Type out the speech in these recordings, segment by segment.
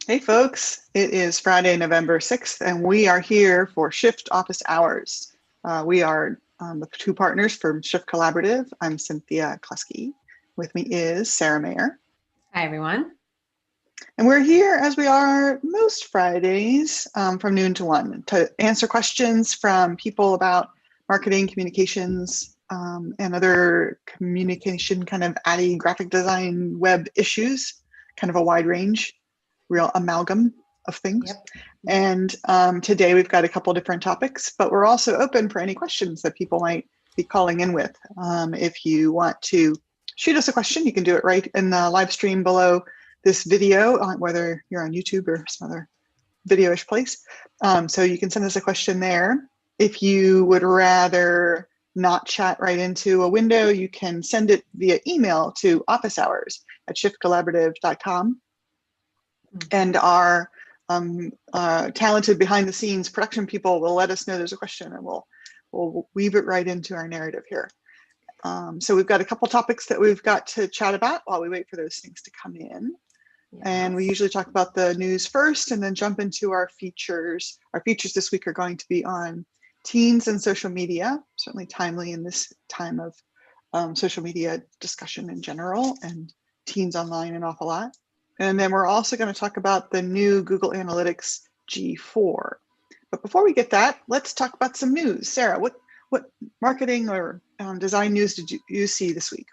Hey folks, it is Friday, November 6th, and we are here for Shift Office Hours. We are the two partners from Shift Collaborative. I'm Cynthia Closkey. With me is Sarah Mayer. Hi, everyone. And we're here as we are most Fridays from noon to 1 to answer questions from people about marketing, communications, and other communication kind of ADDI graphic design web issues, kind of a wide range, real amalgam of things. Yep. And today we've got a couple different topics, but we're also open for any questions that people might be calling in with. If you want to shoot us a question, you can do it right in the live stream below this video, whether you're on YouTube or some other video-ish place. So you can send us a question there. If you would rather not chat right into a window, you can send it via email to officehours@shiftcollaborative.com. And our talented behind-the-scenes production people will let us know there's a question, and we'll weave it right into our narrative here. So we've got a couple topics that we've got to chat about while we wait for those things to come in. Yes. And we usually talk about the news first and then jump into our features. Our features this week are going to be on teens and social media, certainly timely in this time of social media discussion in general, and teens online an awful lot. And then we're also going to talk about the new Google Analytics G4. But before we get that, let's talk about some news. Sarah, what marketing or design news did you see this week?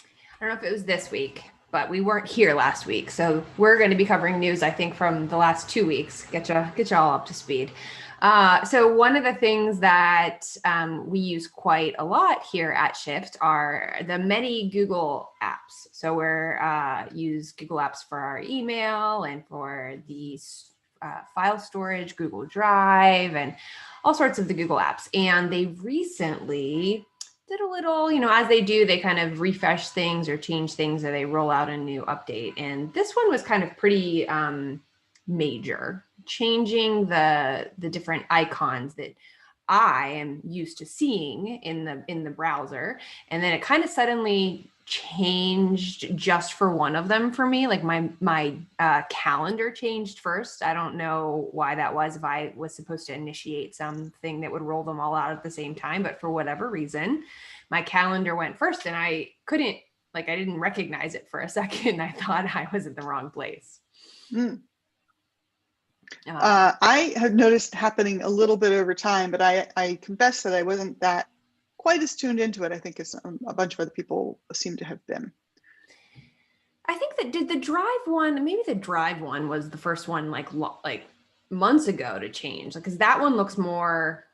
I don't know if it was this week, but we weren't here last week. So we're going to be covering news, I think, from the last 2 weeks. Get you all up to speed. So one of the things that we use quite a lot here at Shift are the many Google apps. So we're use Google Apps for our email and for the file storage, Google Drive, and all sorts of the Google apps. And they recently did a little, as they do, they kind of refresh things or change things, or they roll out a new update. And this one was kind of pretty major, changing the different icons that I am used to seeing in the browser. And then it kind of suddenly changed just for one of them for me. Like my calendar changed first. I don't know why that was, if I was supposed to initiate something that would roll them all out at the same time, but for whatever reason, my calendar went first, and I didn't recognize it for a second. I thought I was in the wrong place. I have noticed happening a little bit over time, but I confess that I wasn't that quite as tuned into it, I think, as a bunch of other people seem to have been. I think that maybe the Drive one was the first one like months ago to change, because that one looks more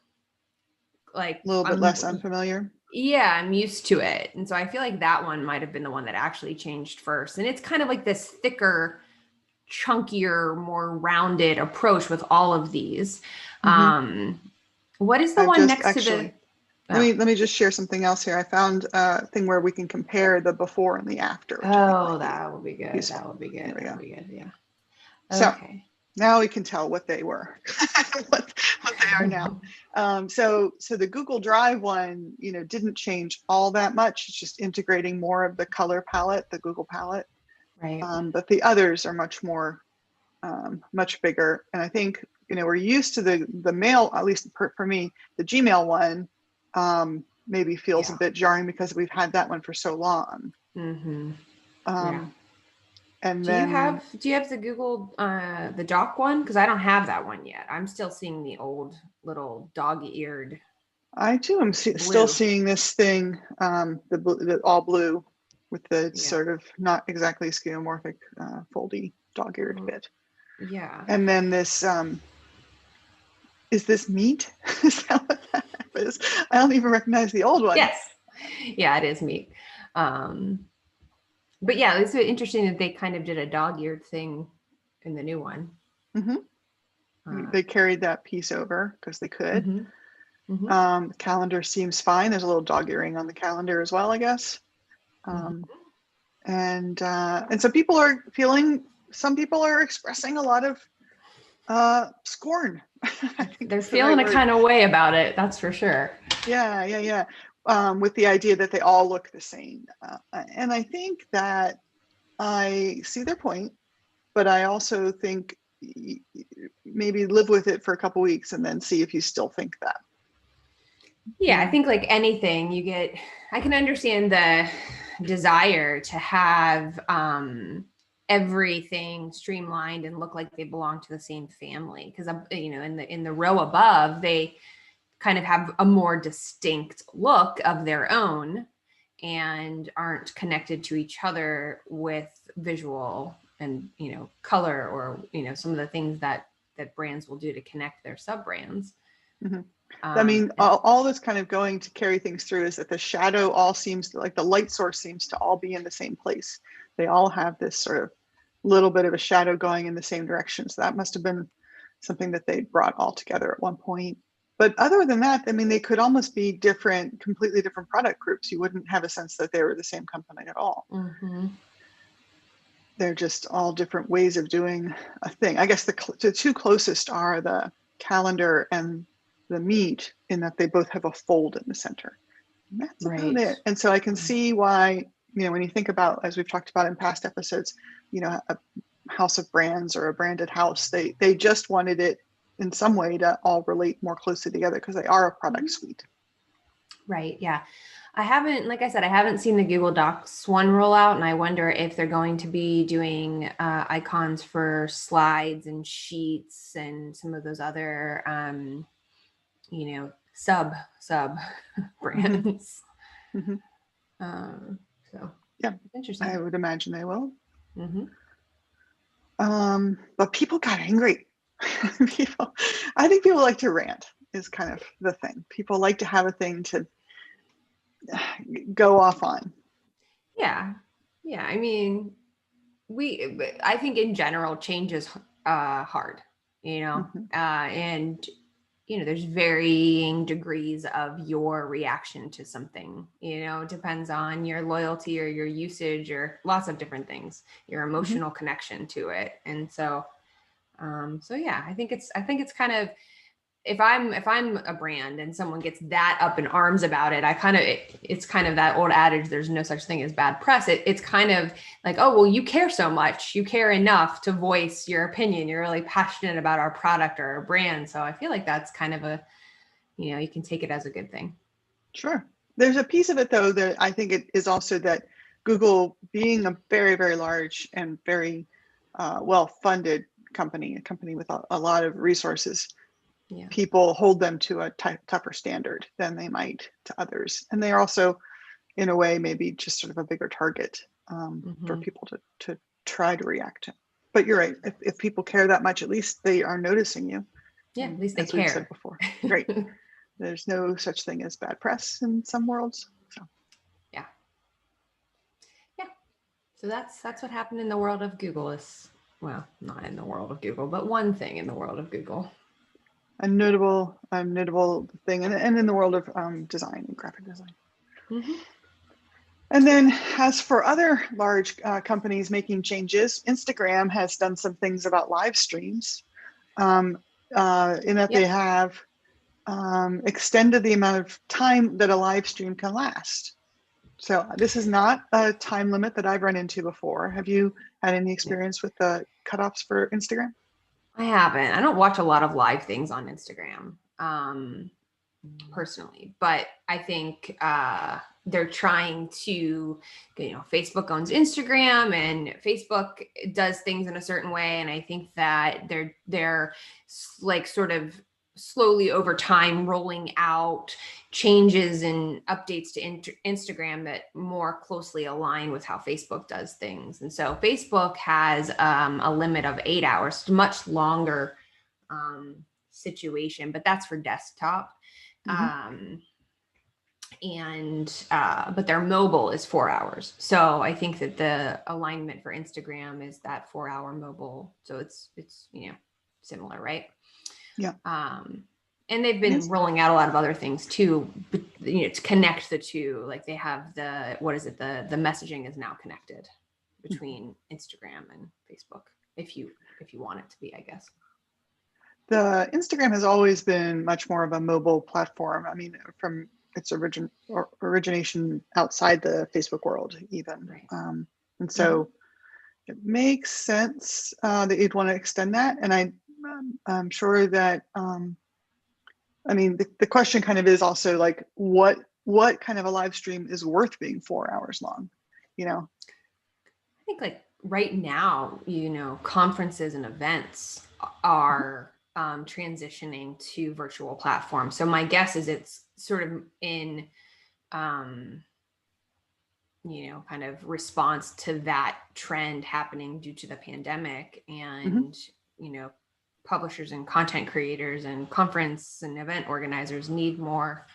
like a little bit less unfamiliar. Yeah, I'm used to it. And so I feel like that one might have been the one that actually changed first. And it's kind of like this thicker, chunkier, more rounded approach with all of these. What is the one next to the... Let me just share something else here. I found a thing where we can compare the before and the after. That would be good. Useful. That would be good. That would be good. Yeah. Okay. So now we can tell what they were, what they are now. So the Google Drive one, didn't change all that much. It's just integrating more of the color palette, the Google palette. Right. But the others are much more, much bigger. And I think, we're used to the mail, at least for me, the Gmail one maybe feels a bit jarring because we've had that one for so long. And do you have the Google, the Doc one? Because I don't have that one yet. I'm still seeing the old little dog-eared. I too am still seeing this thing, the all blue with the sort of not exactly skeuomorphic foldy dog-eared bit. Yeah. And then this, is this meat? Is that what that is? I don't even recognize the old one. Yes. Yeah, it is meat. But yeah, it's interesting that they kind of did a dog-eared thing in the new one. They carried that piece over because they could. The calendar seems fine. There's a little dog earring on the calendar as well, I guess. And some people are expressing a lot of scorn. They're feeling a kind of way about it, that's for sure. Yeah. With the idea that they all look the same. And I think that I see their point. but I also think maybe live with it for a couple weeks and then see if you still think that. Yeah, I think like anything you get, I can understand the desire to have everything streamlined and look like they belong to the same family. Because in the row above, they kind of have a more distinct look of their own and aren't connected to each other with visual and color or some of the things that brands will do to connect their sub brands. Mm-hmm. I mean, all that's kind of going to carry things through is that the shadow all seems to, like the light source seems to all be in the same place. They all have this sort of little bit of a shadow going in the same direction. So that must have been something that they brought all together at one point. But other than that, I mean, they could almost be different, completely different product groups. You wouldn't have a sense that they were the same company at all. Mm-hmm. They're just all different ways of doing a thing. I guess the two closest are the calendar and the meet, in that they both have a fold in the center. And that's about it. And so I can see why, when you think about, as we've talked about in past episodes, a house of brands or a branded house, they just wanted it in some way to all relate more closely together because they are a product suite. Right. Yeah. Like I said, I haven't seen the Google Docs one roll out, and I wonder if they're going to be doing icons for slides and sheets and some of those other, sub brands. Mm-hmm. So yeah, interesting. I would imagine they will. Mm-hmm. But people got angry. I think people like to rant is kind of the thing. People like to have a thing to go off on. Yeah. I mean, I think in general, change is hard, Mm-hmm. And there's varying degrees of your reaction to something. It depends on your loyalty or your usage or lots of different things, your emotional mm-hmm. connection to it. And so yeah, I think it's kind of, if I'm a brand and someone gets that up in arms about it, it's kind of that old adage, there's no such thing as bad press. It's kind of like, oh, well, you care so much, you care enough to voice your opinion. You're really passionate about our product or our brand. So I feel like that's kind of you can take it as a good thing. Sure. There's a piece of it though, that I think it is also that Google, being a very, very large and very well-funded company, a company with a lot of resources, yeah. People hold them to a tougher standard than they might to others. And they're also, in a way, maybe just sort of a bigger target mm-hmm. for people to try to react to. But you're right. If people care that much, at least they are noticing you. Yeah, at least they care. We've said before. Right. There's no such thing as bad press in some worlds. So. Yeah. So that's what happened in the world of Google. Well, not in the world of Google, but one thing in the world of Google. A notable thing, and in the world of design and graphic design. Mm-hmm. And then as for other large companies making changes, Instagram has done some things about live streams in that they have extended the amount of time that a live stream can last. So this is not a time limit that I've run into before. Have you had any experience with the cutoffs for Instagram? I haven't. I don't watch a lot of live things on Instagram personally, but I think they're trying to, Facebook owns Instagram and Facebook does things in a certain way. And I think that they're like sort of slowly over time rolling out changes and updates to Instagram that more closely align with how Facebook does things. And so Facebook has a limit of 8 hours, much longer situation, but that's for desktop. Mm-hmm. But their mobile is 4 hours. So I think that the alignment for Instagram is that 4 hour mobile. So it's similar, right? Yeah. And they've been rolling out a lot of other things too, to connect the two. Like they have the messaging is now connected between Instagram and Facebook, if you want it to be, I guess. The Instagram has always been much more of a mobile platform. I mean, from its origination outside the Facebook world, even. Right. And so it makes sense that you'd want to extend that. And I'm sure that, I mean, the question kind of is also like, what kind of a live stream is worth being 4 hours long, you know? I think like right now, conferences and events are transitioning to virtual platforms. So my guess is it's sort of in, kind of response to that trend happening due to the pandemic, and, publishers and content creators and conference and event organizers need more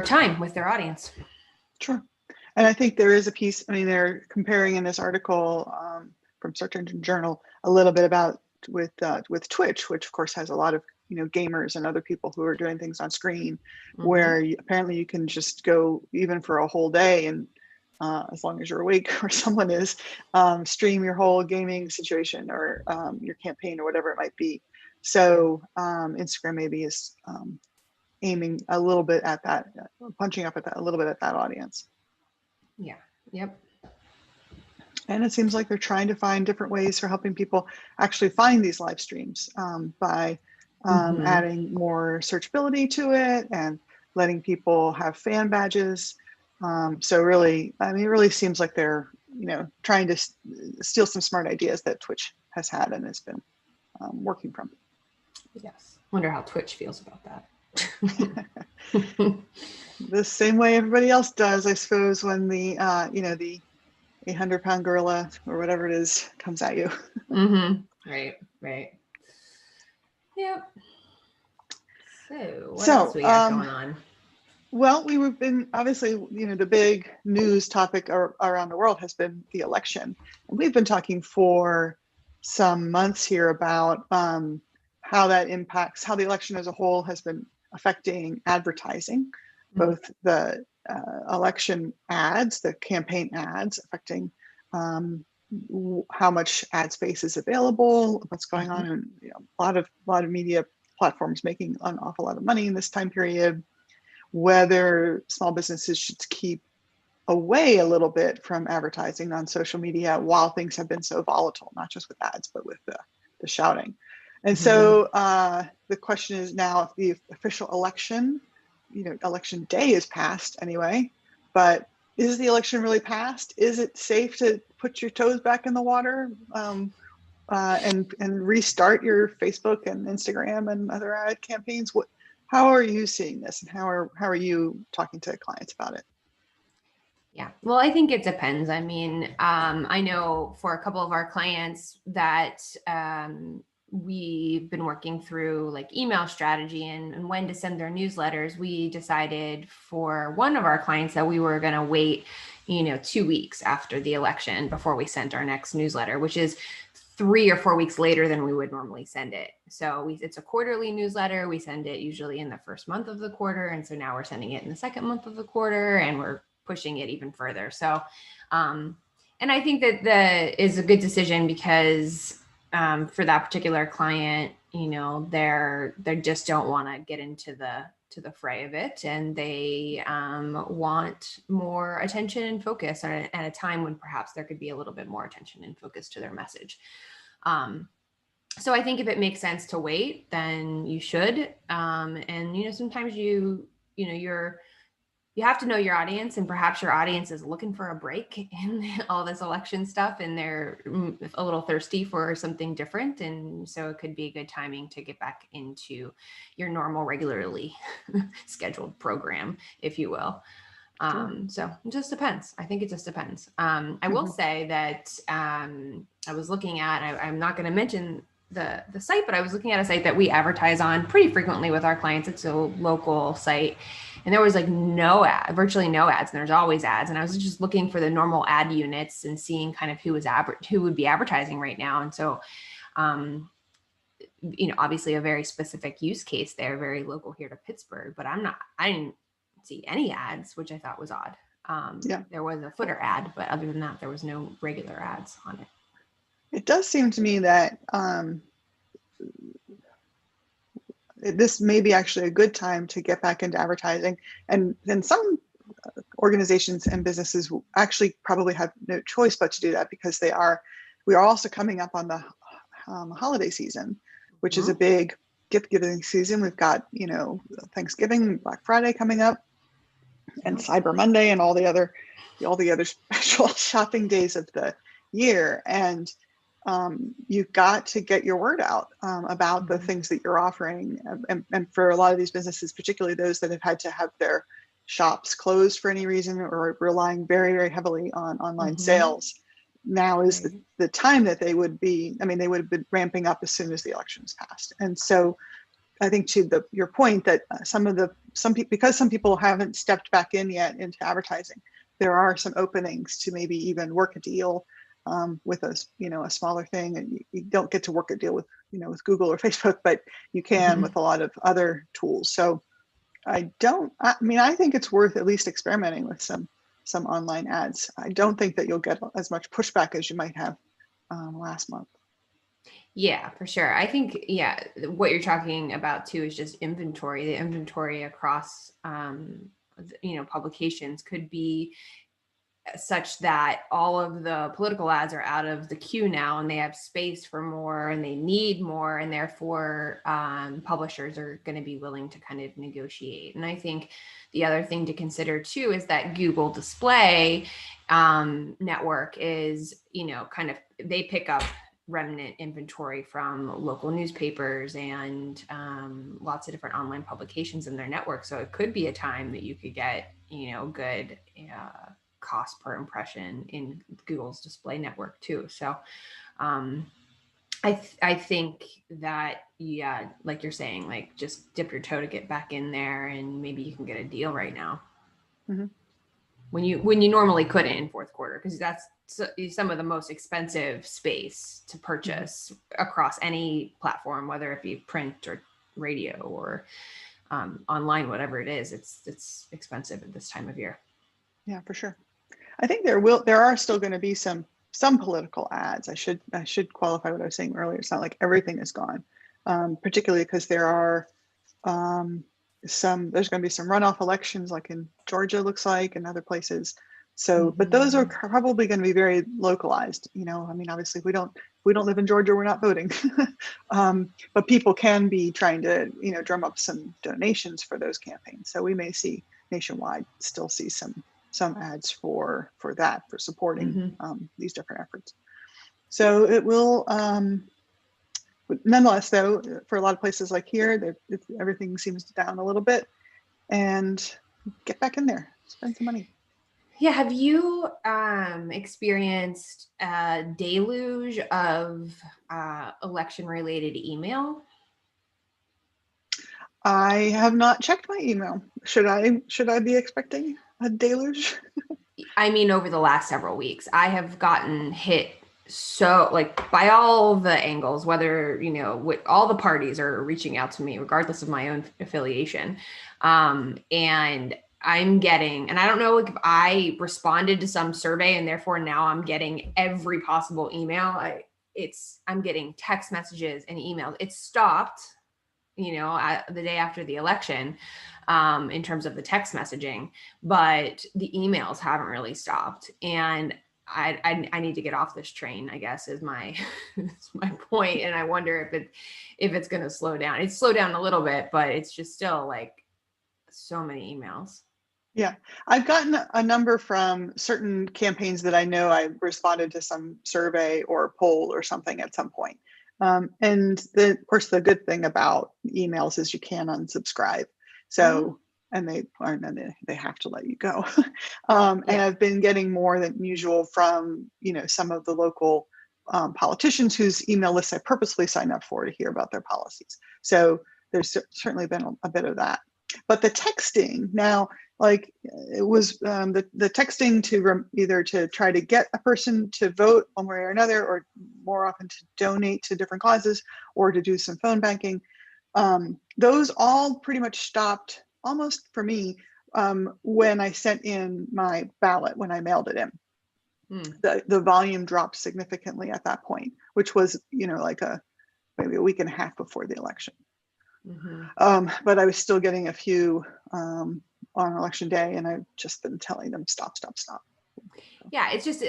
time with their audience. Sure. And I think there is a piece, I mean, they're comparing in this article from Search Engine Journal a little bit about with Twitch, which of course has a lot of, gamers and other people who are doing things on screen, where apparently you can just go even for a whole day and as long as you're awake or someone is, stream your whole gaming situation or your campaign or whatever it might be. So Instagram maybe is aiming a little bit at that, punching up at that a little bit at that audience. Yeah. Yep. And it seems like they're trying to find different ways for helping people actually find these live streams by adding more searchability to it and letting people have fan badges. So really, I mean, it really seems like they're, trying to steal some smart ideas that Twitch has had and has been working from. Yes. Wonder how Twitch feels about that. The same way everybody else does, I suppose, when the the 800-pound gorilla or whatever it is comes at you. Right. Yep. So what else we got going on? Well, we've been obviously, the big news topic around the world has been the election, and we've been talking for some months here about how that impacts, how the election as a whole has been affecting advertising, both the election ads, the campaign ads, affecting how much ad space is available, what's going on, and a lot of media platforms making an awful lot of money in this time period, whether small businesses should keep away a little bit from advertising on social media while things have been so volatile, not just with ads, but with the shouting. And so the question is now, if the official election, election day is passed anyway, but is the election really passed? Is it safe to put your toes back in the water and restart your Facebook and Instagram and other ad campaigns? How are you seeing this, and how are you talking to clients about it? Yeah, well, I think it depends. I mean, I know for a couple of our clients that we've been working through like email strategy and when to send their newsletters. We decided for one of our clients that we were going to wait, 2 weeks after the election before we sent our next newsletter, which is 3 or 4 weeks later than we would normally send it. So it's a quarterly newsletter. We send it usually in the first month of the quarter. And so now we're sending it in the second month of the quarter, and we're pushing it even further. So, and I think that is a good decision because for that particular client, they just don't want to get into the fray of it, and they want more attention and focus at a time when perhaps there could be a little bit more attention and focus to their message. So I think if it makes sense to wait, then you should. And sometimes you have to know your audience, and perhaps your audience is looking for a break in all this election stuff, and they're a little thirsty for something different. And so it could be good timing to get back into your normal, regularly scheduled program, if you will. So it just depends. I think it just depends. I will say that I was looking at, I'm not going to mention the site, but I was looking at a site that we advertise on pretty frequently with our clients. It's a local site, and there was like virtually no ads, and there's always ads. And I was just looking for the normal ad units and seeing kind of who would be advertising right now. And so, obviously a very specific use case there, very local here to Pittsburgh, but I didn't see any ads, which I thought was odd. There was a footer ad, but other than that, there was no regular ads on it. It does seem to me that this may be actually a good time to get back into advertising. And then some organizations and businesses will actually probably have no choice but to do that, because we are also coming up on the holiday season, which is a big gift giving season. We've got, Thanksgiving, Black Friday coming up, and Cyber Monday, and all the other special shopping days of the year. And you've got to get your word out about the things that you're offering. And for a lot of these businesses, particularly those that have had to have their shops closed for any reason, or relying very, very heavily on online sales, now is the time that they would have been ramping up as soon as the elections passed. And so I think to your point that because some people haven't stepped back in yet into advertising, there are some openings to maybe even work a deal with a smaller thing. And you don't get to work a deal with Google or Facebook, but you can with a lot of other tools. So I think it's worth at least experimenting with some online ads. I don't think that you'll get as much pushback as you might have last month. Yeah, for sure. I think, what you're talking about too is just inventory. The inventory across, publications could be such that all of the political ads are out of the queue now, and they have space for more, and they need more, and therefore publishers are going to be willing to kind of negotiate. And I think the other thing to consider too is that Google Display network is, they pick up remnant inventory from local newspapers and lots of different online publications in their network. So it could be a time that you could get, good cost per impression in Google's display network too. So I think that, like you're saying, like just dip your toe to get back in there, and maybe you can get a deal right now. When you normally couldn't in fourth quarter, because that's some of the most expensive space to purchase across any platform, whether it be print or radio or online, whatever it is. It's expensive at this time of year. Yeah, for sure. I think there are still going to be some political ads. I should qualify what I was saying earlier. It's not like everything is gone, particularly because there are there's going to be some runoff elections, like in Georgia, looks like, and other places. So, but those are probably going to be very localized. Obviously we don't live in Georgia, we're not voting, but people can be trying to, drum up some donations for those campaigns. So we may see nationwide still see some ads for that, for supporting these different efforts. So it will, nonetheless, though, for a lot of places like here, everything seems down a little bit, and get back in there, spend some money. Yeah. Have you experienced a deluge of election-related email? I have not checked my email. Should I be expecting a deluge? I mean, over the last several weeks, I have gotten hit so by all the angles, whether, all the parties are reaching out to me, regardless of my own affiliation. And I'm getting, and I don't know if I responded to some survey and therefore now I'm getting every possible email. I'm getting text messages and emails. It stopped, the day after the election, in terms of the text messaging, but the emails haven't really stopped. And I need to get off this train, I guess, is my point. And I wonder if it's going to slow down. It's slowed down a little bit, but it's just still so many emails. Yeah, I've gotten a number from certain campaigns that I know I responded to some survey or poll or something at some point. And of course, the good thing about emails is you can unsubscribe. So, and they have to let you go. And I've been getting more than usual from, some of the local politicians whose email lists I purposely signed up for to hear about their policies. So there's certainly been a bit of that. But the texting now, it was the texting to either to try to get a person to vote one way or another, or more often to donate to different causes, or to do some phone banking. Those all pretty much stopped almost for me when I sent in my ballot, when I mailed it in. The volume dropped significantly at that point, which was, maybe a week and a half before the election. But I was still getting a few on election day, and I've just been telling them stop. Yeah, it's just,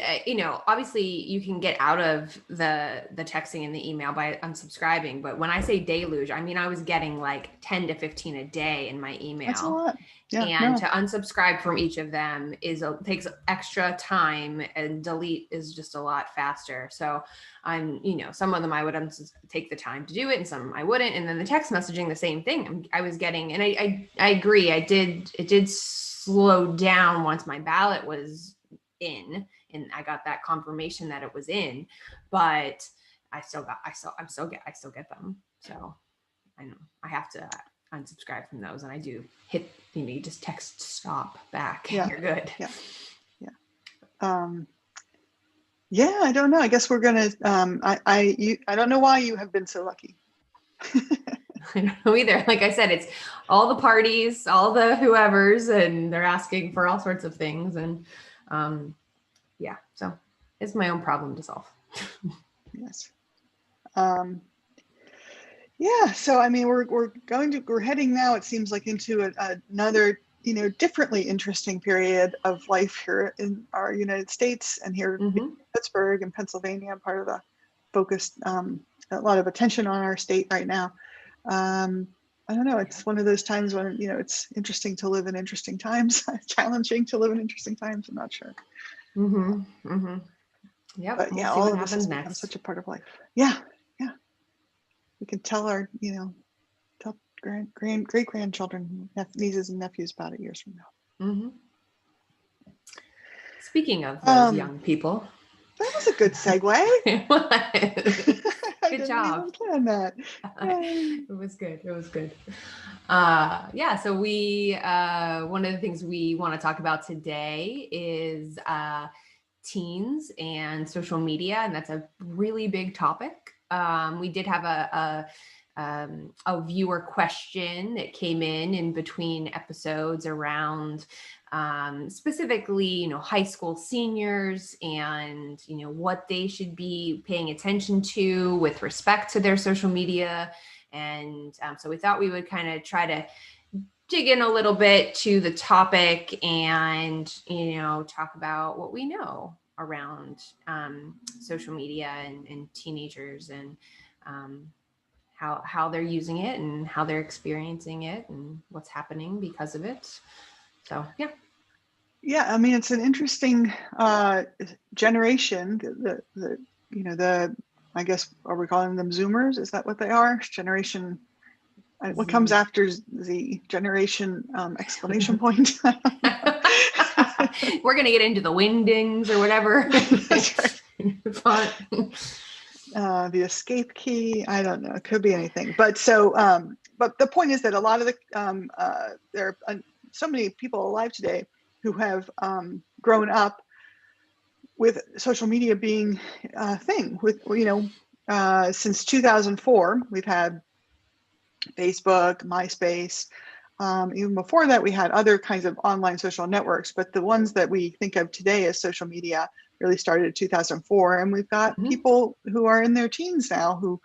obviously you can get out of the texting and the email by unsubscribing. But when I say deluge, I mean, I was getting like 10 to 15 a day in my email. That's a lot. Yeah, and to unsubscribe from each of them takes extra time, and delete is just a lot faster. So I'm, some of them I would take the time to do it, and some I wouldn't. And then the text messaging, the same thing. I was getting, and I agree. It did slow down once my ballot was in, and I got that confirmation that it was in, but I still get them. So I know I have to unsubscribe from those, and I do hit, you just text stop back. Yeah. You're good. Yeah. I don't know. I guess we're gonna. I don't know why you have been so lucky. I don't know either. Like I said, it's all the parties, all the whoever's, and they're asking for all sorts of things, and so it's my own problem to solve. Yes. Yeah. So I mean, we're heading now, it seems like, into another, differently interesting period of life here in our United States, and here in Pittsburgh and Pennsylvania, part of the focus, a lot of attention on our state right now. I don't know. It's one of those times when, it's interesting to live in interesting times, challenging to live in interesting times. I'm not sure. Yep. But yeah, all of this has become such a part of life. Yeah. We can tell our, tell great grandchildren, nieces and nephews about it years from now. Speaking of those young people, that was a good segue. It was. Good job. Plan that. It was good. So we one of the things we want to talk about today is teens and social media, and that's a really big topic. We did have a viewer question that came in between episodes around specifically, high school seniors and, what they should be paying attention to with respect to their social media. And so we thought we would kind of try to dig in a little bit to the topic and, talk about what we know around social media and teenagers, and how they're using it and how they're experiencing it and what's happening because of it. So, yeah. Yeah, I mean, it's an interesting generation. I guess, are we calling them Zoomers? Is that what they are? Generation. What comes after Z? Generation exclamation point. We're gonna get into the wingdings or whatever. That's right. The escape key. I don't know. It could be anything. But but the point is that a lot of there are so many people alive today who have grown up with social media being a thing. Since 2004, we've had Facebook, MySpace. Even before that, we had other kinds of online social networks, but the ones that we think of today as social media really started in 2004. And we've got people who are in their teens now who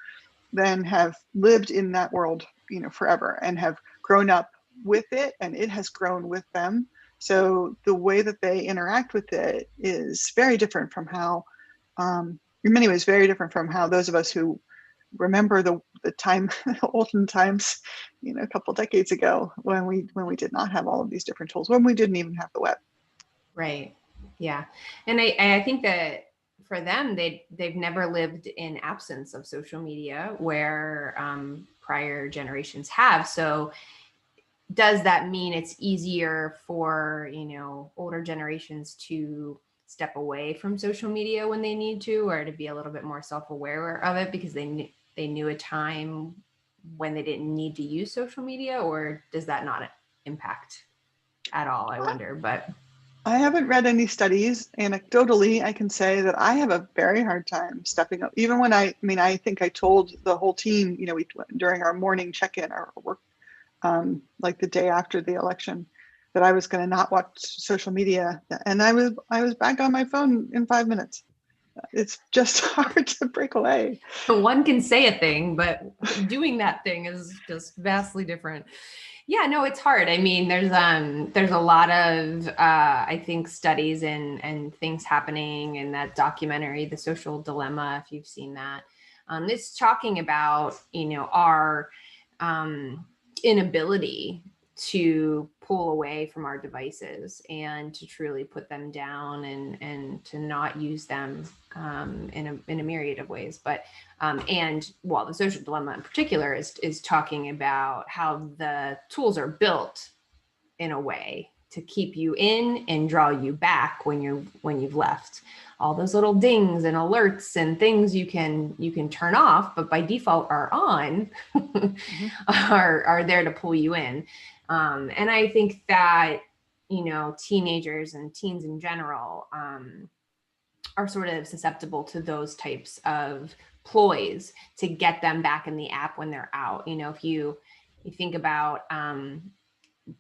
then have lived in that world, forever, and have grown up with it, and it has grown with them. So the way that they interact with it is very different from how, in many ways, very different from how those of us who remember the time, olden times, a couple decades ago, when we did not have all of these different tools, when we didn't even have the web. Right. Yeah. And I think that for them, they've never lived in absence of social media where prior generations have. So does that mean it's easier for, older generations to step away from social media when they need to, or to be a little bit more self-aware of it because they knew a time when they didn't need to use social media? Or does that not impact at all? I wonder, but I haven't read any studies. Anecdotally, I can say that I have a very hard time stepping up. Even when I think I told the whole team, during our morning check-in, our work, like the day after the election, that I was going to not watch social media, and I was back on my phone in 5 minutes. It's just hard to break away. One can say a thing, but doing that thing is just vastly different. Yeah, no, it's hard. I mean, there's a lot of I think studies and things happening in that documentary, The Social Dilemma, if you've seen that. It's talking about, our inability to pull away from our devices and to truly put them down and to not use them in a myriad of ways. But and well, the social dilemma in particular is talking about how the tools are built in a way to keep you in and draw you back when you've left. All those little dings and alerts and things you can turn off, but by default are on, are there to pull you in. And I think that teenagers and teens in general are sort of susceptible to those types of ploys to get them back in the app when they're out. If you think about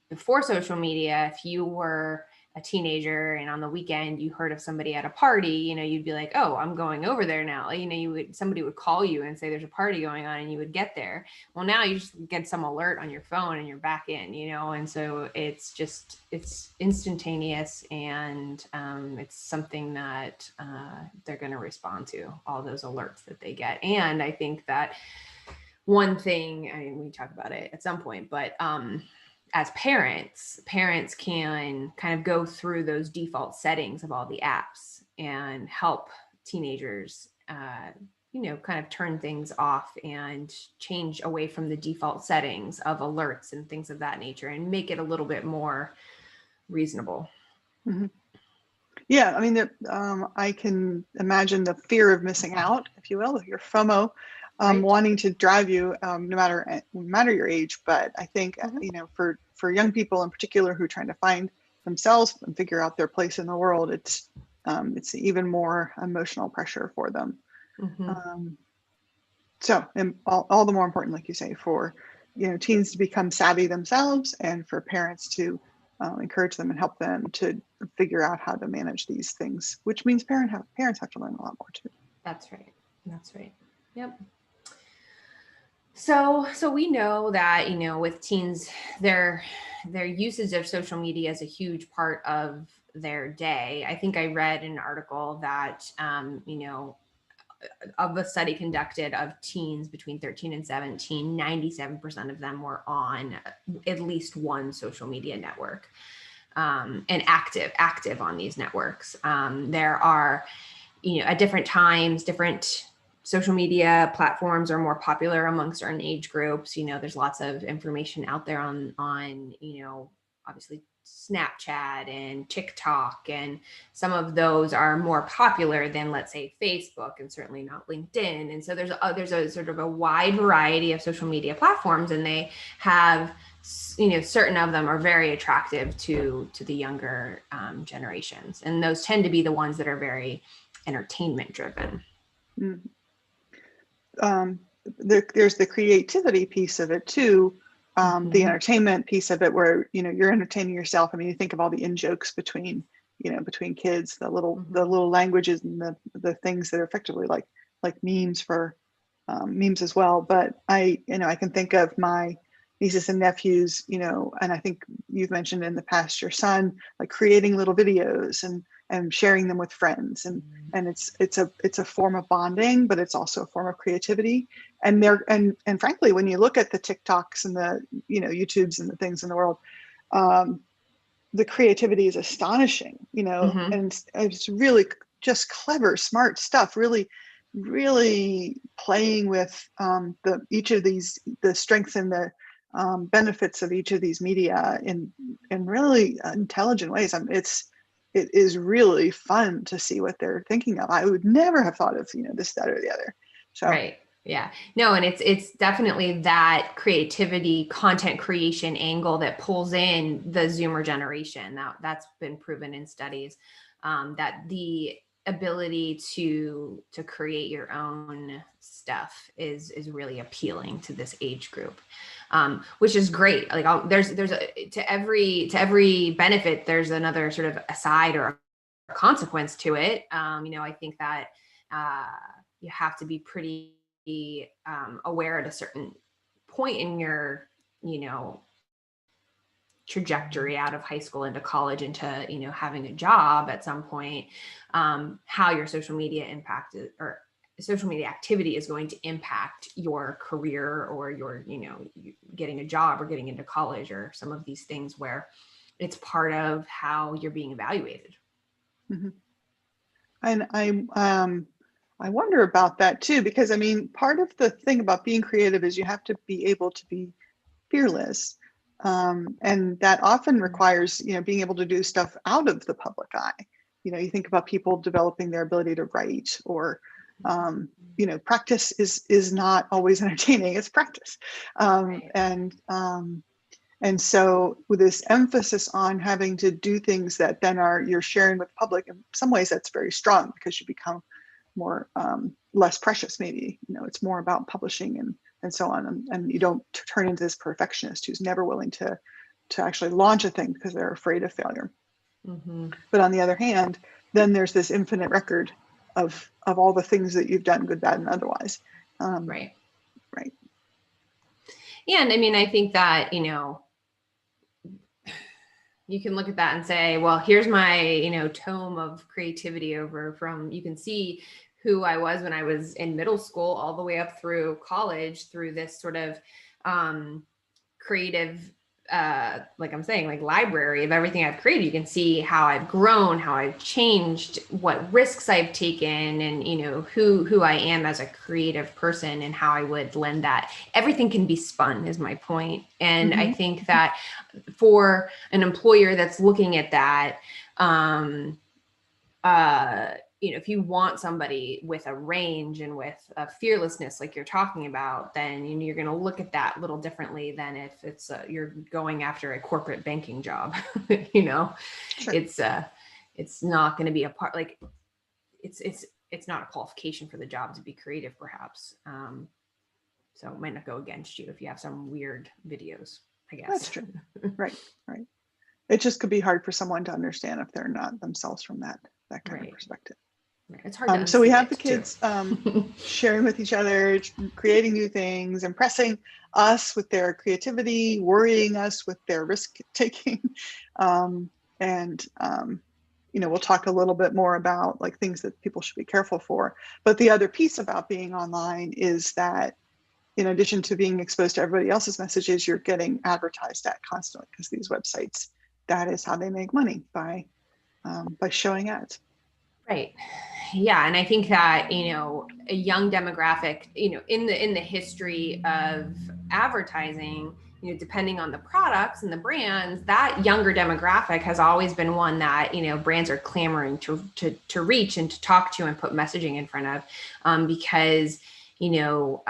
before social media, if you were a teenager and on the weekend you heard of somebody at a party, you'd be like, oh, I'm going over there now. Somebody would call you and say there's a party going on, and you would get there. Well, now you just get some alert on your phone and you're back in, and so it's instantaneous, and it's something that they're going to respond to, all those alerts that they get. And I think that one thing, I mean, we talk about it at some point, but as parents can kind of go through those default settings of all the apps and help teenagers, kind of turn things off and change away from the default settings of alerts and things of that nature and make it a little bit more reasonable. Mm-hmm. Yeah, I mean, I can imagine the fear of missing out, if you will, your FOMO, Right. wanting to drive you, no matter your age. But I think, for young people in particular who are trying to find themselves and figure out their place in the world, it's even more emotional pressure for them. So, and all the more important, like you say, for teens to become savvy themselves, and for parents to encourage them and help them to figure out how to manage these things, which means parents have to learn a lot more too. That's right. Yep. So we know that, with teens, their usage of social media is a huge part of their day. I think I read an article that, of a study conducted of teens between 13 and 17, 97% of them were on at least one social media network, and active on these networks. There are, at different times, different social media platforms are more popular among certain age groups. There's lots of information out there on obviously Snapchat and TikTok, and some of those are more popular than, let's say, Facebook, and certainly not LinkedIn. And so there's a sort of a wide variety of social media platforms, and they have, certain of them are very attractive to the younger generations, and those tend to be the ones that are very entertainment driven. There's the creativity piece of it too, the entertainment piece of it, where you're entertaining yourself. I mean, you think of all the in-jokes between kids, the little languages and the things that are effectively like memes for memes as well. But I can think of my nieces and nephews, and I think you've mentioned in the past your son, like creating little videos and sharing them with friends, and it's a form of bonding, but it's also a form of creativity. And and frankly, when you look at the TikToks and the YouTubes and the things in the world, the creativity is astonishing, and it's really just clever, smart stuff, really playing with each of these, the strengths and the benefits of each of these media in really intelligent ways. It is really fun to see what they're thinking of. I would never have thought of this, that, or the other. So right. Yeah. No, and it's definitely that creativity, content creation angle that pulls in the Zoomer generation. That's been proven in studies, that the ability to create your own stuff is really appealing to this age group, which is great. Like there's to every benefit, there's another sort of aside or a consequence to it. I think that you have to be pretty aware at a certain point in your trajectory out of high school into college into, you know, having a job at some point, how your social media impacted or social media activity is going to impact your career or your, you know, getting a job or getting into college or some of these things where it's part of how you're being evaluated. Mm-hmm. And I wonder about that too, because I mean, part of the thing about being creative is you have to be able to be fearless. And that often requires, you know, being able to do stuff out of the public eye. You know, you think about people developing their ability to write, or you know, practice is not always entertaining, it's practice. Right. And so with this emphasis on having to do things that then you're sharing with the public, in some ways that's very strong because you become more less precious, maybe, you know, it's more about publishing and so on, and you don't turn into this perfectionist who's never willing to actually launch a thing because they're afraid of failure. Mm-hmm. But on the other hand, then there's this infinite record of all the things that you've done, good, bad, and otherwise. Right. Right. Yeah, and I mean, I think that, you know, you can look at that and say, well, here's my, you know, tome of creativity over from, you can see who I was when I was in middle school all the way up through college through this sort of creative, like I'm saying, like library of everything I've created. You can see how I've grown, how I've changed, what risks I've taken, and, you know, who I am as a creative person and how I would lend that. Everything can be spun is my point. And I think that for an employer that's looking at that, you know, if you want somebody with a range and with a fearlessness like you're talking about, then you're going to look at that a little differently than if it's you're going after a corporate banking job. You know, Sure. it's not going to be a part, like it's not a qualification for the job to be creative, perhaps. So it might not go against you if you have some weird videos, I guess. That's true. Right. It just could be hard for someone to understand if they're not themselves from that kind of perspective. Right. It's hard to so we have the too. kids sharing with each other, creating new things, impressing us with their creativity, worrying us with their risk taking, and you know, we'll talk a little bit more about like things that people should be careful for. But the other piece about being online is that in addition to being exposed to everybody else's messages, you're getting advertised at constantly, because these websites, that is how they make money, by showing ads. Right. Yeah. And I think that, you know, a young demographic, you know, in the history of advertising, you know, depending on the products and the brands, that younger demographic has always been one that, you know, brands are clamoring to reach and to talk to and put messaging in front of, because, you know,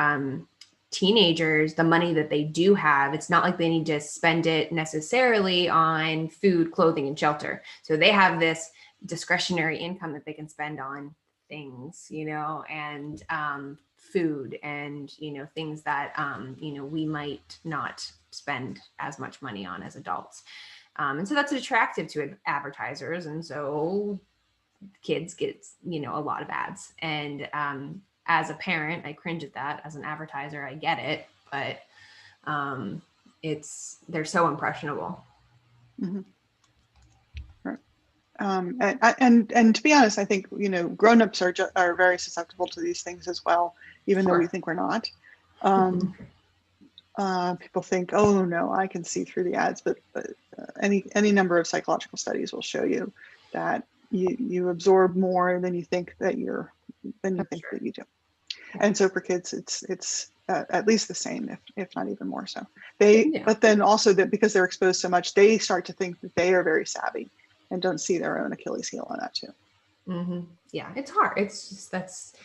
teenagers, the money that they do have, it's not like they need to spend it necessarily on food, clothing, and shelter. So they have this discretionary income that they can spend on things, you know, and food and, you know, things that, you know, we might not spend as much money on as adults. And so that's attractive to advertisers. And so kids get, you know, a lot of ads. And as a parent, I cringe at that. As an advertiser, I get it, but they're so impressionable. Mm-hmm. Right. And to be honest, I think, you know, grown-ups are very susceptible to these things as well, even though we think we're not. People think, oh no, I can see through the ads, but any number of psychological studies will show you that you absorb more than you think that you do. And so for kids, it's at least the same, if not even more so. But then also that because they're exposed so much, they start to think that they are very savvy and don't see their own Achilles heel on that too. Mm-hmm. Yeah, it's hard. It's just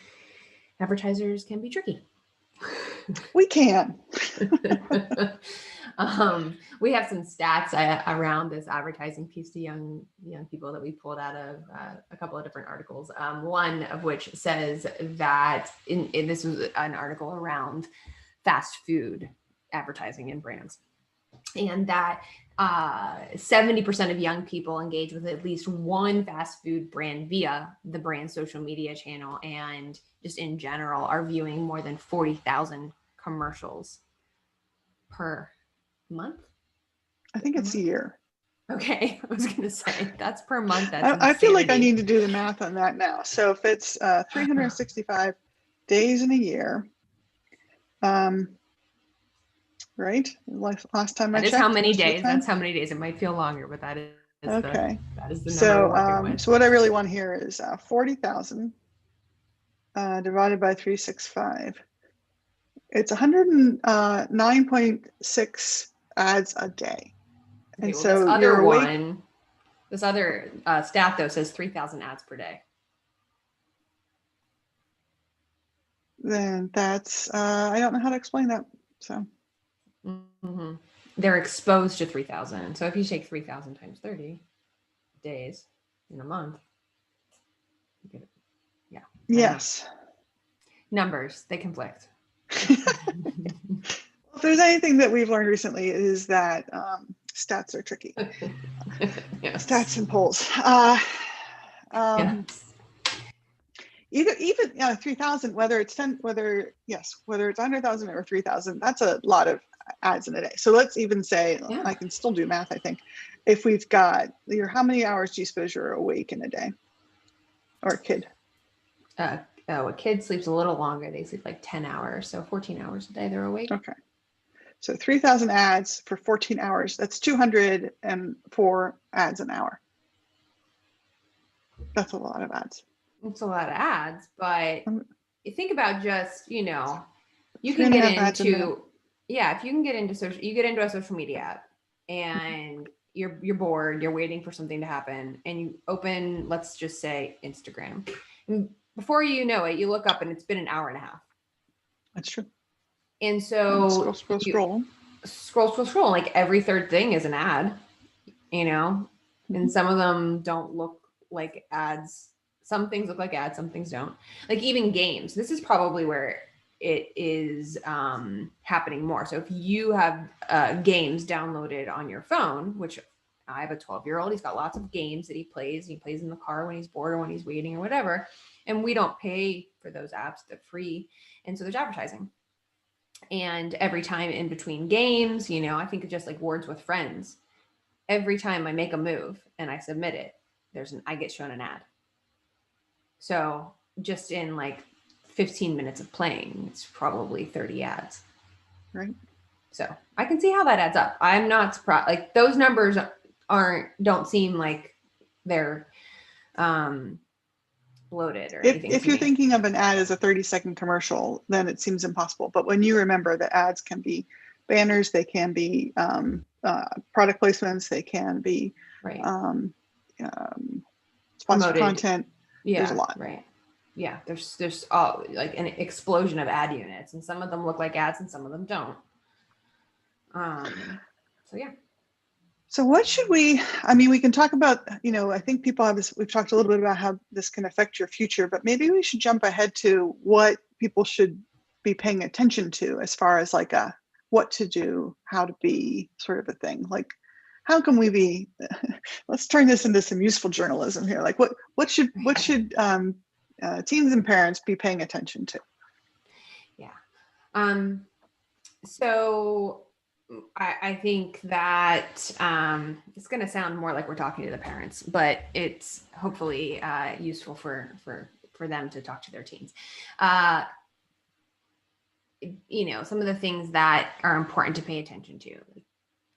advertisers can be tricky. We can. We have some stats around this advertising piece to young people that we pulled out of a couple of different articles. One of which says that this was an article around fast food advertising and brands, and that 70% of young people engage with at least one fast food brand via the brand social media channel, and just in general are viewing more than 40,000 commercials per month. I think it's a year. Okay, I was gonna say that's per month. That's I feel like I insanity. need to do the math on that now. So if it's 365 days in a year, right? Last time I That is how checked, many most of the days. time. That's how many days. It might feel longer, but Okay. that is the number So, we're working with. so what I really want here is 40,000 divided by 365. It's 109.6 ads a day. Okay, And well, this so you're other awake. one, this other stat though says 3,000 ads per day. Then that's, I don't know how to explain that. So Mm-hmm. They're exposed to 3,000. So if you take 3,000 times 30 days in a month, you get it. Yeah. yes. Numbers, they conflict. If there's anything that we've learned recently is that stats are tricky. Yes. Stats and polls. Yes. Even 3,000, whether it's 10, whether it's 100,000 or 3,000, that's a lot of ads in a day. So let's even say, Yeah. I can still do math, I think. If we've got how many hours do you suppose you're awake in a day? Or a kid? A kid sleeps a little longer. They sleep like 10 hours. So 14 hours a day they're awake. Okay. So 3,000 ads for 14 hours. That's 204 ads an hour. That's a lot of ads. It's a lot of ads, but you think about just, you can 3.5 get ads a minute. into, if you can get into you get into a social media app and you're bored, you're waiting for something to happen and you open, let's just say Instagram. And before you know it, you look up and it's been an hour and a half. That's true. And so scroll. Like every third thing is an ad, and some of them don't look like ads. Some things look like ads, some things don't. Like even games. This is probably where it is happening more. So if you have games downloaded on your phone, which I have a 12-year-old, he's got lots of games that he plays. He plays in the car when he's bored or when he's waiting or whatever. And we don't pay for those apps. They're free. And so there's advertising. And every time in between games, I think of just like Words with Friends. Every time I make a move and I submit it, I get shown an ad. So just in like 15 minutes of playing, it's probably 30 ads. Right. So I can see how that adds up. I'm not surprised. Like those numbers don't seem like they're bloated or anything. If you're thinking of an ad as a 30-second commercial, then it seems impossible. But when you remember that ads can be banners, they can be product placements, they can be sponsored content. Yeah, there's a lot. Right. Yeah, there's all like an explosion of ad units, and some of them look like ads, and some of them don't. So yeah. So what should we can talk about, I think people have this, we've talked a little bit about how this can affect your future, but maybe we should jump ahead to what people should be paying attention to as far as like what to do, how to be sort of a thing. Like, how can we be, let's turn this into some useful journalism here. Like what should teens and parents be paying attention to? Yeah. So I think that it's going to sound more like we're talking to the parents, but it's hopefully useful for them to talk to their teens. Some of the things that are important to pay attention to.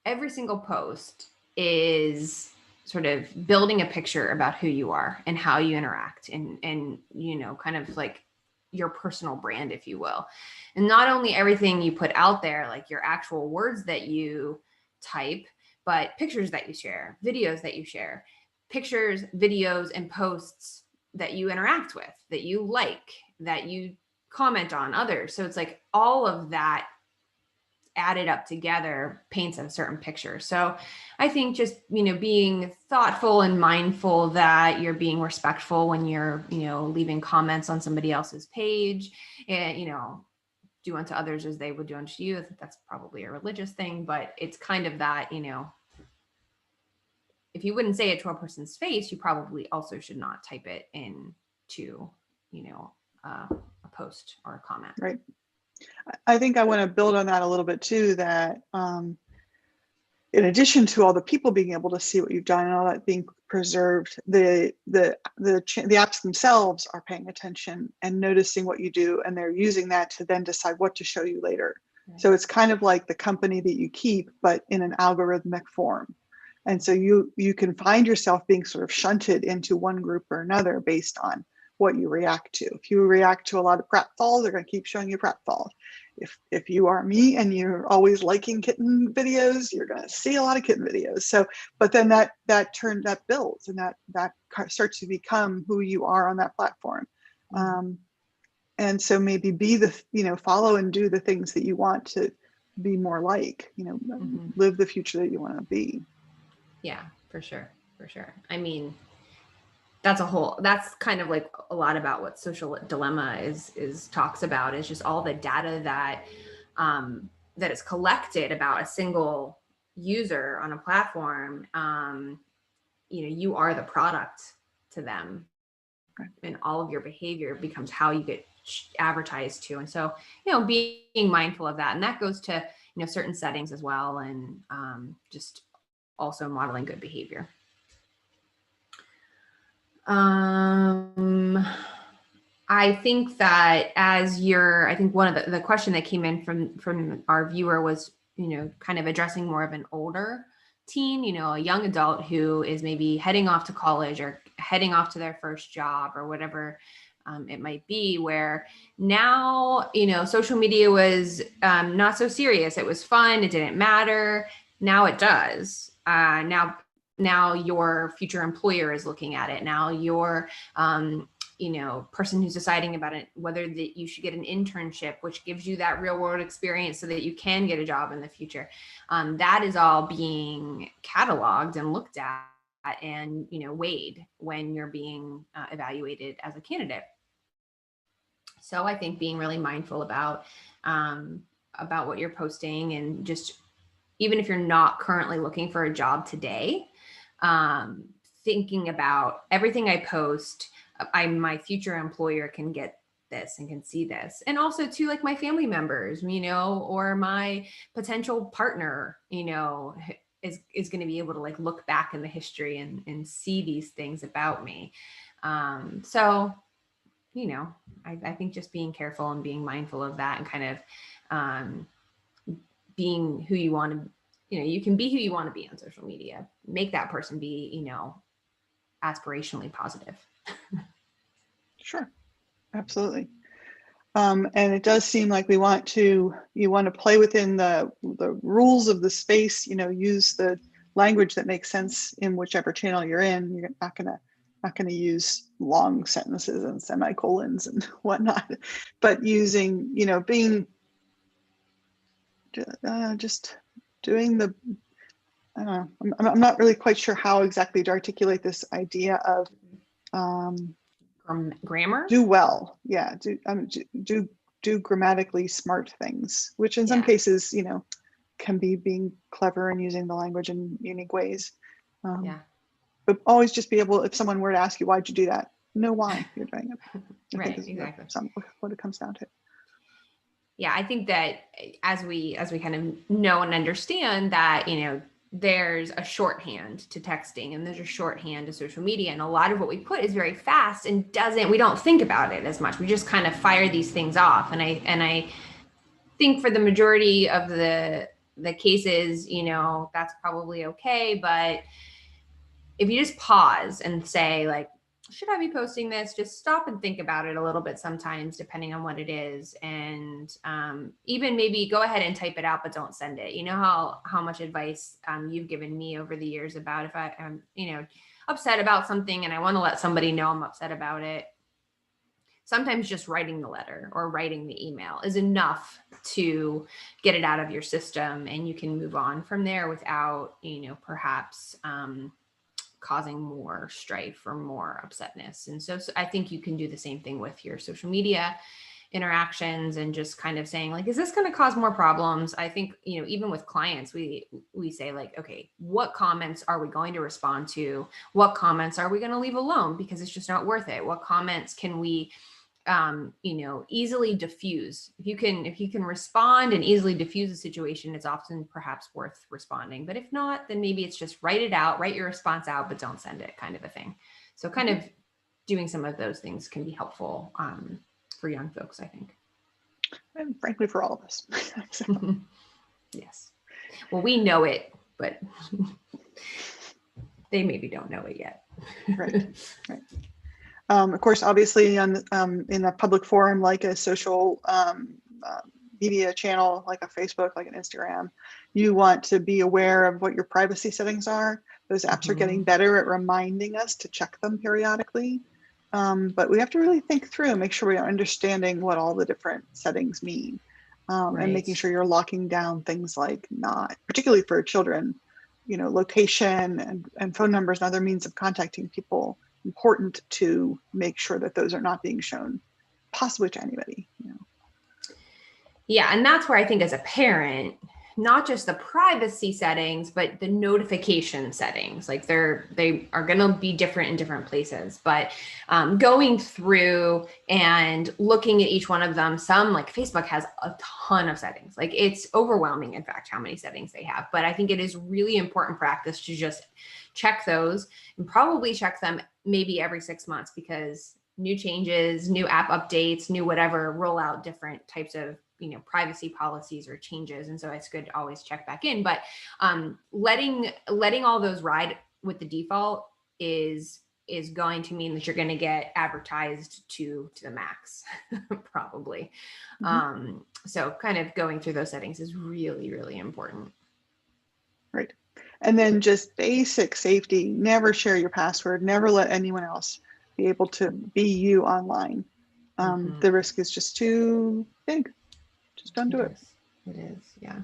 Every single post is sort of building a picture about who you are and how you interact and kind of like your personal brand, if you will. And not only everything you put out there, like your actual words that you type, but pictures that you share, videos that you share, pictures, videos, and posts that you interact with, that you like, that you comment on others. So it's like all of that added up together paints a certain picture. So I think just, being thoughtful and mindful that you're being respectful when you're, leaving comments on somebody else's page and, do unto others as they would do unto you. I think that's probably a religious thing, but it's kind of that, if you wouldn't say it to a person's face, you probably also should not type it into, a post or a comment. Right. I think I want to build on that a little bit too, that in addition to all the people being able to see what you've done and all that being preserved, the apps themselves are paying attention and noticing what you do, and they're using that to then decide what to show you later. Right. So it's kind of like the company that you keep, but in an algorithmic form. And so you can find yourself being sort of shunted into one group or another based on what you react to. If you react to a lot of pratfalls, they're going to keep showing you pratfalls. If you are me and you're always liking kitten videos, you're going to see a lot of kitten videos. So, but then that builds, and that starts to become who you are on that platform. And so maybe be follow and do the things that you want to be more like, live the future that you want to be. Yeah, for sure. I mean, that's kind of like a lot about what Social Dilemma is talks about, is just all the data that is collected about a single user on a platform. You are the product to them, and all of your behavior becomes how you get advertised to. And so, being mindful of that, and that goes to, certain settings as well, and just also modeling good behavior. I think that I think one of the question that came in from our viewer was, kind of addressing more of an older teen, a young adult who is maybe heading off to college or heading off to their first job or whatever it might be, where now, social media was not so serious. It was fun. It didn't matter. Now it does. Now your future employer is looking at it. Now your, person who's deciding about it, whether that you should get an internship, which gives you that real world experience so that you can get a job in the future. That is all being cataloged and looked at and, weighed when you're being evaluated as a candidate. So I think being really mindful about what you're posting, and just, even if you're not currently looking for a job today, thinking about everything I post, my future employer can get this and can see this. And also too, like my family members, or my potential partner, is going to be able to like look back in the history and see these things about me. So, I think just being careful and being mindful of that, and kind of being who you want to, you can be who you want to be on social media. Make that person be, aspirationally positive. Sure, absolutely. And it does seem like you want to play within the rules of the space. Use the language that makes sense in whichever channel you're in. You're not gonna use long sentences and semicolons and whatnot, but using, being just doing the, I don't know, I'm not really quite sure how exactly to articulate this idea of grammar. Do well, yeah. Do grammatically smart things, which in some cases, can be being clever and using the language in unique ways. But always just be able, if someone were to ask you, why'd you do that? Know why you're doing it. Right, exactly. What it comes down to. Yeah, I think that as we kind of know and understand that, there's a shorthand to texting and there's a shorthand to social media, and a lot of what we put is very fast and we don't think about it as much. We just kind of fire these things off. And I think for the majority of the cases, that's probably okay. But if you just pause and say, like, should I be posting this? Just stop and think about it a little bit sometimes, depending on what it is. And even maybe go ahead and type it out, but don't send it. You know how much advice you've given me over the years about if I am, upset about something and I want to let somebody know I'm upset about it. Sometimes just writing the letter or writing the email is enough to get it out of your system, and you can move on from there without, perhaps causing more strife or more upsetness. And so I think you can do the same thing with your social media interactions, and just kind of saying, like, is this going to cause more problems? I think, even with clients, we say, like, okay, what comments are we going to respond to? What comments are we going to leave alone because it's just not worth it? What comments can we easily diffuse. If you can respond and easily diffuse a situation, it's often perhaps worth responding. But if not, then maybe it's just write your response out, but don't send it, kind of a thing. So kind of doing some of those things can be helpful for young folks, I think. And frankly, for all of us. Yes. Well, we know it, but they maybe don't know it yet. Right. Of course, obviously, in a public forum like a social media channel, like a Facebook, like an Instagram, you want to be aware of what your privacy settings are. Those apps are getting better at reminding us to check them periodically. But we have to really think through, make sure we are understanding what all the different settings mean, and making sure you're locking down things like particularly for children, location and phone numbers and other means of contacting people, important to make sure that those are not being shown possibly to anybody. Yeah, and that's where I think as a parent, not just the privacy settings, but the notification settings, like they are going to be different in different places, but going through and looking at each one of them, some like Facebook has a ton of settings, like it's overwhelming, in fact, how many settings they have. But I think it is really important practice to just check those and probably check them maybe every 6 months, because new changes, new app updates, new whatever roll out different types of privacy policies or changes. And so it's good to always check back in, but letting all those ride with the default is going to mean that you're going to get advertised to the max, probably. So kind of going through those settings is really, really important. Right. And then just basic safety, never share your password, never let anyone else be able to be you online. The risk is just too big. Just don't do it. It is, yeah.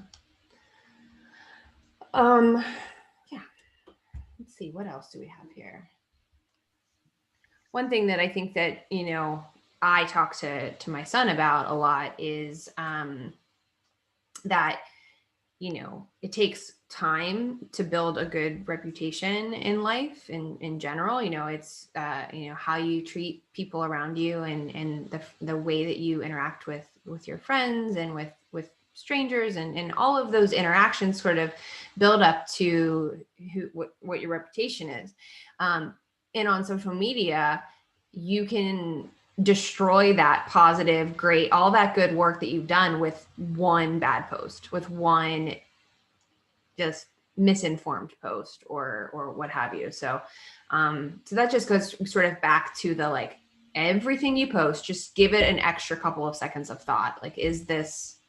Yeah. Let's see, what else do we have here? One thing that I think that, I talk to my son about a lot is that, it takes time to build a good reputation in life in general. It's, how you treat people around you and the way that you interact with your friends and with strangers and all of those interactions sort of build up to what your reputation is. And on social media, you can destroy that positive, great, all that good work that you've done with one bad post, with one just misinformed post or what have you. So that just goes sort of back to the, like, everything you post, just give it an extra couple of seconds of thought. Like, is this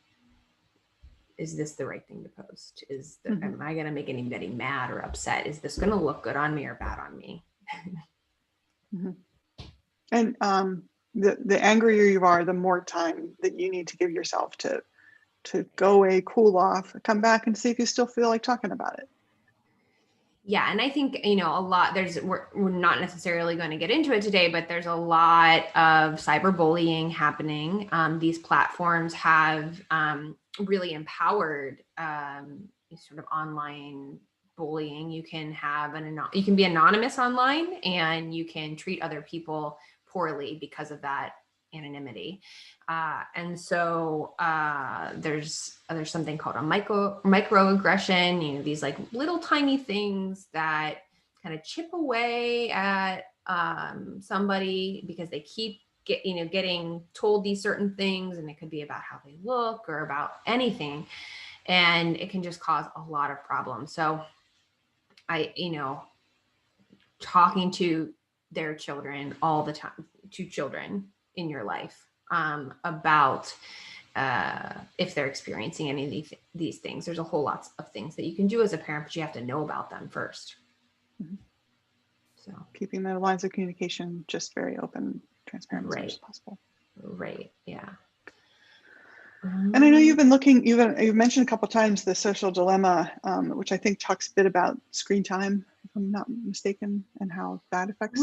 the right thing to post? Am I going to make anybody mad or upset? Is this going to look good on me or bad on me? And the angrier you are, the more time that you need to give yourself to go away, cool off, come back and see if you still feel like talking about it. Yeah. And I think, a lot, we're not necessarily going to get into it today, but there's a lot of cyberbullying happening. These platforms have really empowered sort of online bullying. You can be anonymous online, and you can treat other people poorly because of that anonymity. And so there's something called a microaggression, these like little tiny things that kind of chip away at somebody because they keep getting told these certain things, and it could be about how they look or about anything, and it can just cause a lot of problems. So talking to their children all the time, to children in your life, about if they're experiencing any of these things. There's a whole lot of things that you can do as a parent, but you have to know about them first. So keeping the lines of communication just very open, transparent as much as possible. Right. Yeah. And I know you've mentioned a couple of times the social dilemma, which I think talks a bit about screen time, if I'm not mistaken, and how that affects.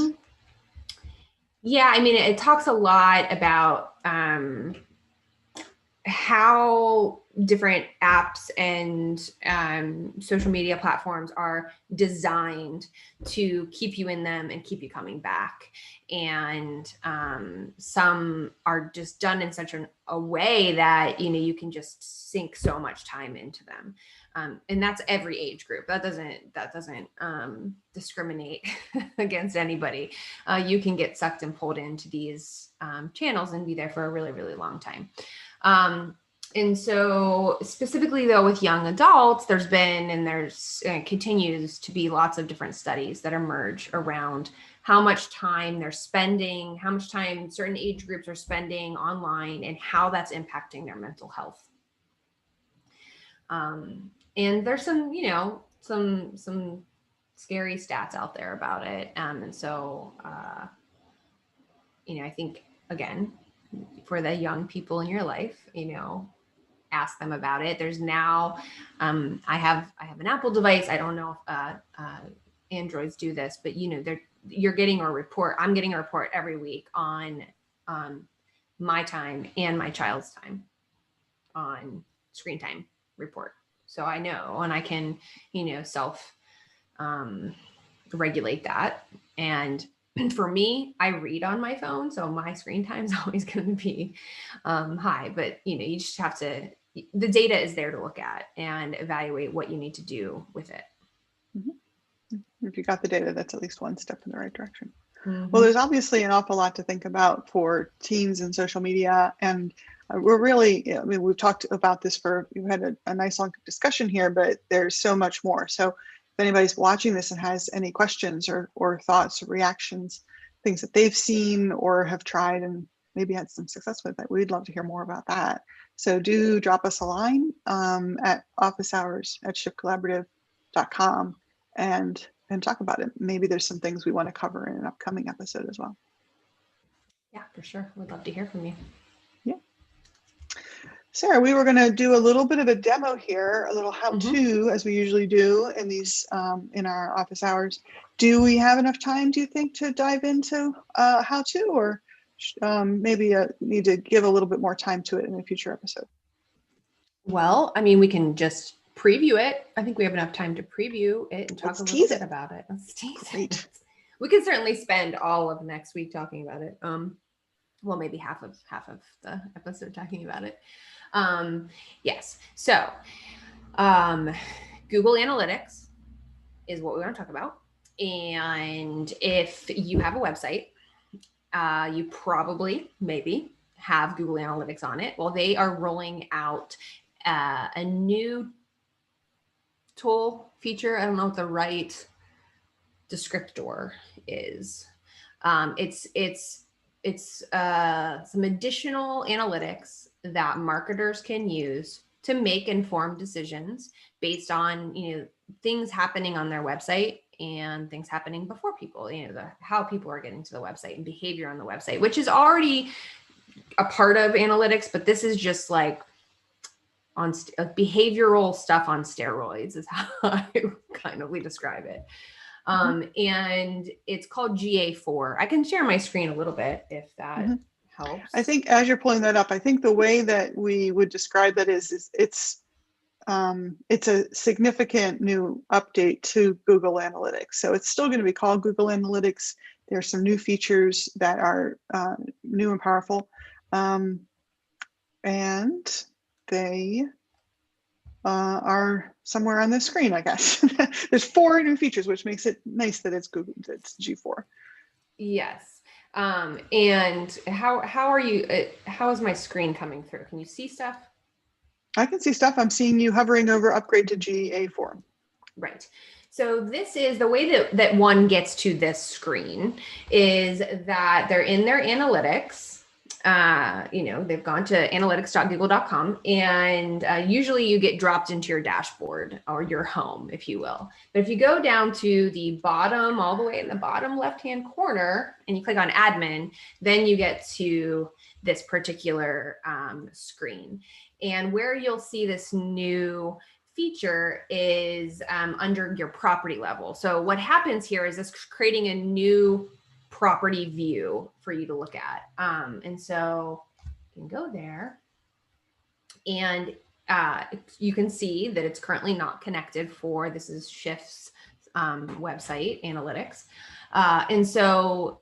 Yeah, I mean, it talks a lot about how different apps and social media platforms are designed to keep you in them and keep you coming back. And some are just done in such a way that, you can just sink so much time into them. And that's every age group. That doesn't discriminate against anybody. You can get sucked and pulled into these channels and be there for a really, really long time. And so specifically though, with young adults, there's been, and there's continues to be lots of different studies that emerge around how much time they're spending, how much time certain age groups are spending online, and how that's impacting their mental health. And there's some, some scary stats out there about it. And so, I think, again, for the young people in your life, ask them about it. There's now, I have an Apple device. I don't know if Androids do this, but you're getting a report. I'm getting a report every week on my time and my child's time on screen time report. So I know, and I can, self regulate that. And for me, I read on my phone, so my screen time is always going to be high. But you just have to. The data is there to look at and evaluate what you need to do with it. Mm-hmm. If you got the data, that's at least one step in the right direction. Mm-hmm. Well, there's obviously an awful lot to think about for teens and social media, and we're really, we've talked about this we've had a nice long discussion here, but there's so much more. So if anybody's watching this and has any questions or thoughts or reactions, things that they've seen or have tried and maybe had some success with it, we'd love to hear more about that. So do drop us a line at officehours@shiftcollaborative.com and talk about it. Maybe there's some things we want to cover in an upcoming episode as well. Yeah, for sure. We'd love to hear from you. Yeah. Sarah, we were going to do a little bit of a demo here, a little how-to, as we usually do in these in our office hours. Do we have enough time, do you think, to dive into how-to, or maybe need to give a little bit more time to it in a future episode? Well, we can just preview it. I think we have enough time to preview it and talk a little bit about it. Let's tease it. We can certainly spend all of next week talking about it. Well, maybe half of the episode talking about it. Yes. So, Google Analytics is what we want to talk about. And if you have a website, you probably, maybe, have Google Analytics on it. Well, they are rolling out a new tool feature. I don't know what the right descriptor is. It's some additional analytics that marketers can use to make informed decisions based on things happening on their website and things happening before people, how people are getting to the website and behavior on the website, which is already a part of analytics, but this is just like on behavioral stuff on steroids is how I kind of describe it. And it's called GA4. I can share my screen a little bit if that helps. I think as you're pulling that up, I think the way that we would describe that is it's a significant new update to Google Analytics. So it's still going to be called Google Analytics. There's some new features that are new and powerful. And they are somewhere on the screen, I guess. There's 4 new features, which makes it nice that it's Google, it's G4. Yes. And how are you? How is my screen coming through? Can you see stuff? I can see stuff. I'm seeing you hovering over upgrade to GA4. Right. So this is the way that one gets to this screen is that they're in their analytics. They've gone to analytics.google.com, and usually you get dropped into your dashboard or your home, if you will. But if you go down to the bottom, all the way in the bottom left-hand corner, and you click on admin, then you get to this particular screen. And where you'll see this new feature is under your property level. So what happens here is this creating a new property view for you to look at. And so you can go there And you can see that it's currently not connected for, this is Shift's website analytics. And so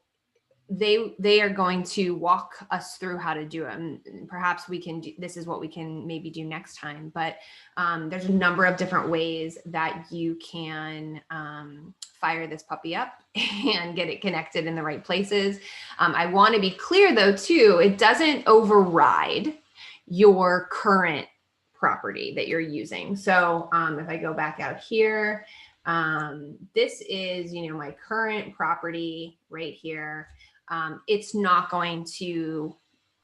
they are going to walk us through how to do it. And perhaps we can do, this is what we can maybe do next time, but there's a number of different ways that you can fire this puppy up and get it connected in the right places. I want to be clear though, too, it doesn't override your current property that you're using. So if I go back out here, this is, my current property right here. It's not going to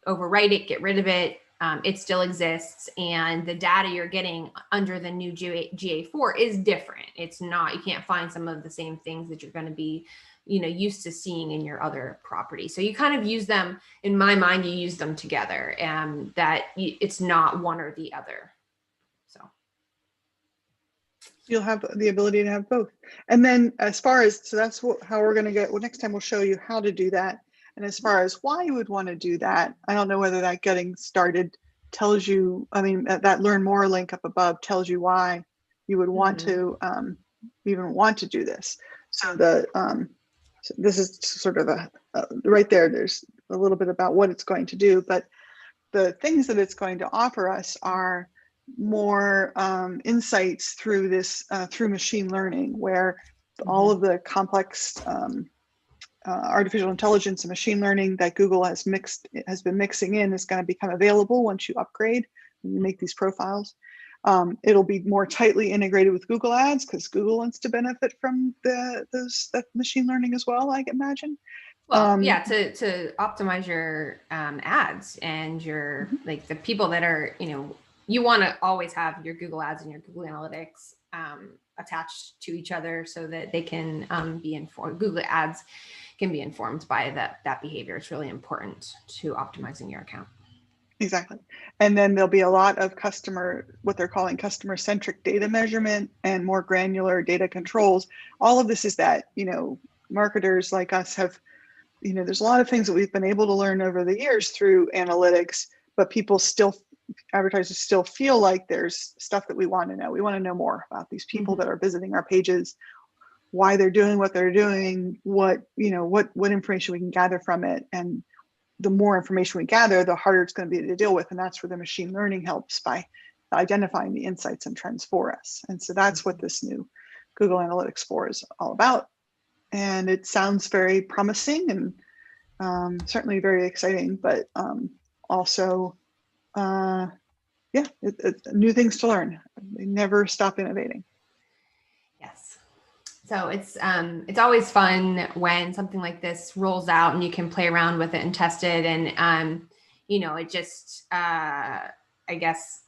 overwrite it, get rid of it. It still exists. And the data you're getting under the new GA4 is different. It's not, you can't find some of the same things that you're going to be, used to seeing in your other property. So you kind of use them, in my mind, you use them together, and it's not one or the other. So you'll have the ability to have both. And then as far as, so that's how we're going to get, well, next time we'll show you how to do that. And as far as why you would want to do that, I don't know whether that getting started tells you, I mean, that learn more link up above tells you why you would want to even want to do this. So so this is sort of right there, there's a little bit about what it's going to do, but the things that it's going to offer us are more insights through this, through machine learning, where all of the complex artificial intelligence and machine learning that Google has been mixing in is going to become available once you upgrade, when you make these profiles. It'll be more tightly integrated with Google Ads, because Google wants to benefit from that machine learning as well, I imagine. Well, yeah, to optimize your ads and your like the people that are, you want to always have your Google Ads and your Google Analytics attached to each other so that they can be informed. Google Ads can be informed by that behavior. It's really important to optimizing your account. Exactly. And then there'll be a lot of what they're calling customer-centric data measurement and more granular data controls. All of this is that, marketers like us have, there's a lot of things that we've been able to learn over the years through analytics, but advertisers still feel like there's stuff that we want to know. We want to know more about these people that are visiting our pages, why they're doing what they're doing, what information we can gather from it. And the more information we gather, the harder it's going to be to deal with. And that's where the machine learning helps, by identifying the insights and trends for us. And so that's what this new Google Analytics 4 is all about. And it sounds very promising and certainly very exciting, but also, new things to learn. They never stop innovating. Yes. So it's always fun when something like this rolls out and you can play around with it and test it. And, it just, I guess,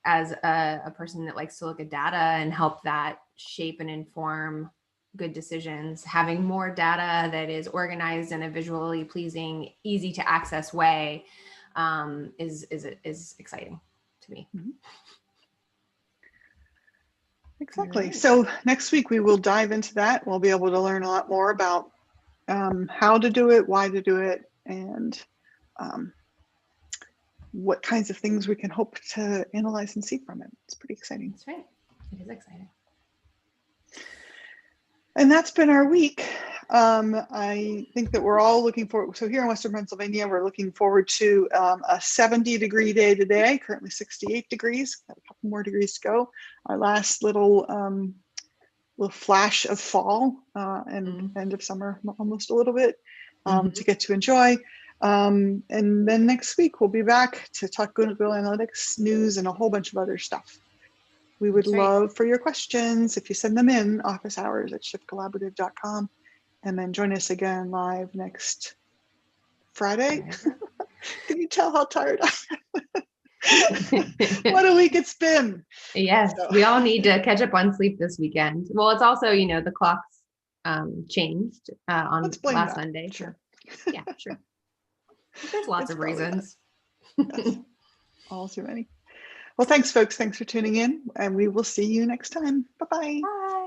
as a person that likes to look at data and help that shape and inform good decisions, having more data that is organized in a visually pleasing, easy to access way is exciting to me. Exactly. Right. So next week we will dive into that. We'll be able to learn a lot more about how to do it, why to do it, and what kinds of things we can hope to analyze and see from it. It's pretty exciting. That's right. It is exciting. And that's been our week. I think that we're all looking forward. So here in Western Pennsylvania, we're looking forward to a 70-degree day today, currently 68 degrees, got a couple more degrees to go. Our last little flash of fall and end of summer, almost a little bit, to get to enjoy. And then next week, we'll be back to talk Google Analytics news and a whole bunch of other stuff. We would love for your questions if you send them in, officehours@shiftcollaborative.com, and then join us again live next Friday. Can you tell how tired I am? What a week it's been. Yes, so. We all need to catch up on sleep this weekend. Well, it's also, the clocks changed on last Sunday. Sure. So, yeah, sure. There's lots of reasons. Yes. All too many. Well, thanks, folks. Thanks for tuning in, and we will see you next time. Bye-bye. Bye.